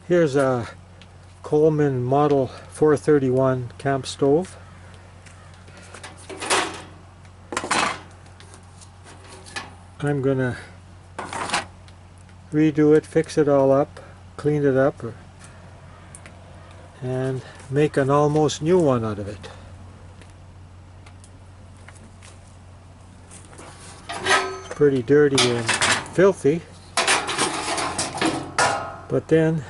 Here's a Coleman Model 431 camp stove. I'm gonna redo it, fix it all up, clean it up, and make an almost new one out of it. Pretty dirty and filthy, but then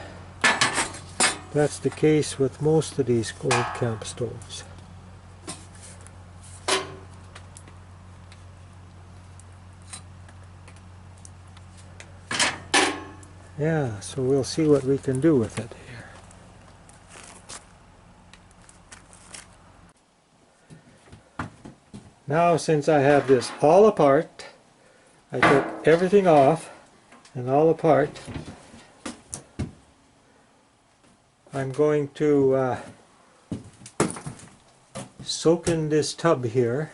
that's the case with most of these old camp stoves. Yeah, so we'll see what we can do with it here. Now, since I have this all apart, I took everything off and all apart. I'm going to soak in this tub here.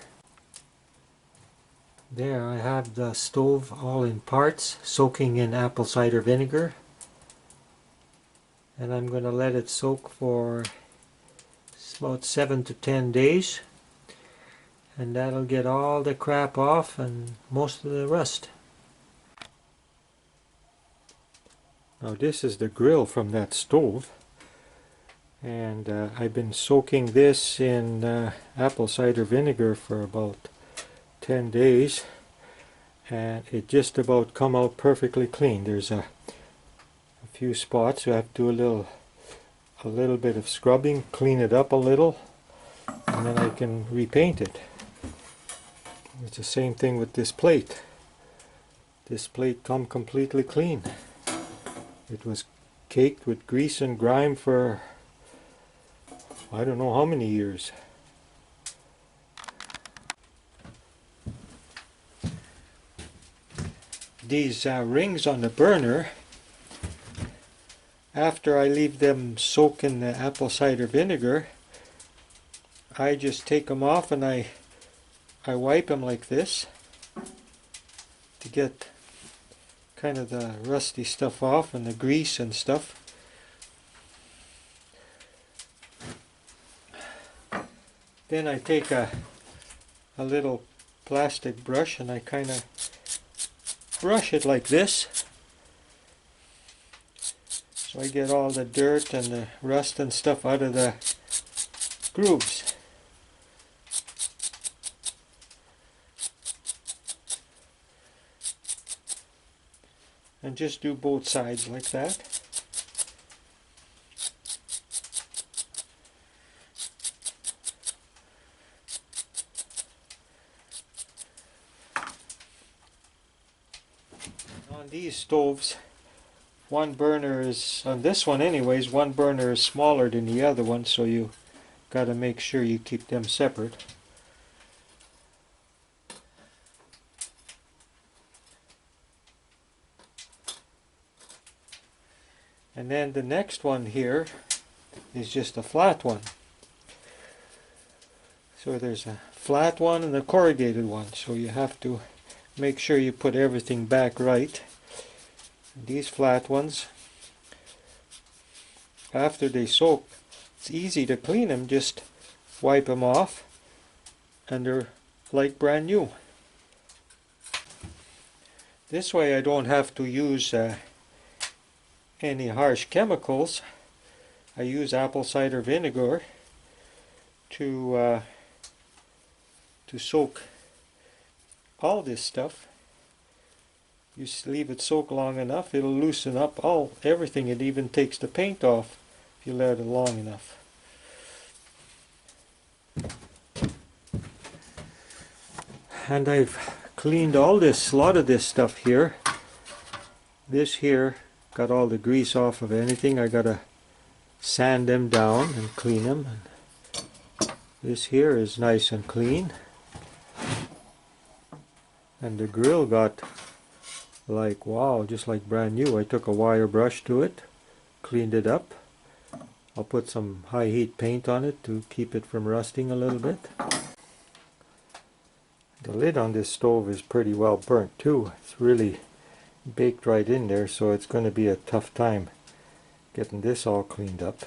There, I have the stove all in parts, soaking in apple cider vinegar. And I'm going to let it soak for about 7 to 10 days. And that'll get all the crap off and most of the rust. Now this is the grill from that stove. And I've been soaking this in apple cider vinegar for about 10 days, and it just about come out perfectly clean. There's a few spots, so I have to do a little bit of scrubbing, clean it up a little, and then I can repaint it. It's the same thing with this plate. This plate come completely clean. It was caked with grease and grime for I don't know how many years. These rings on the burner, after I leave them soak in the apple cider vinegar, I just take them off and I wipe them like this to get kind of the rusty stuff off and the grease and stuff. Then I take a little plastic brush and I kind of brush it like this, so I get all the dirt and the rust and stuff out of the grooves. And just do both sides like that. On these stoves, one burner is, on this one anyways, one burner is smaller than the other one, so you got to make sure you keep them separate. And then the next one here is just a flat one. So there's a flat one and a corrugated one, so you have to make sure you put everything back right. These flat ones, after they soak, it's easy to clean them. Just wipe them off and they're like brand new. This way I don't have to use any harsh chemicals. I use apple cider vinegar to soak all this stuff. You just leave it soak long enough, it'll loosen up everything. It even takes the paint off if you let it long enough. And I've cleaned a lot of this stuff here. This here got all the grease off of anything. I gotta sand them down and clean them. And this here is nice and clean. And the grill got like, wow, just like brand new. I took a wire brush to it, cleaned it up. I'll put some high heat paint on it to keep it from rusting a little bit. The lid on this stove is pretty well burnt too. It's really baked right in there, so it's going to be a tough time getting this all cleaned up.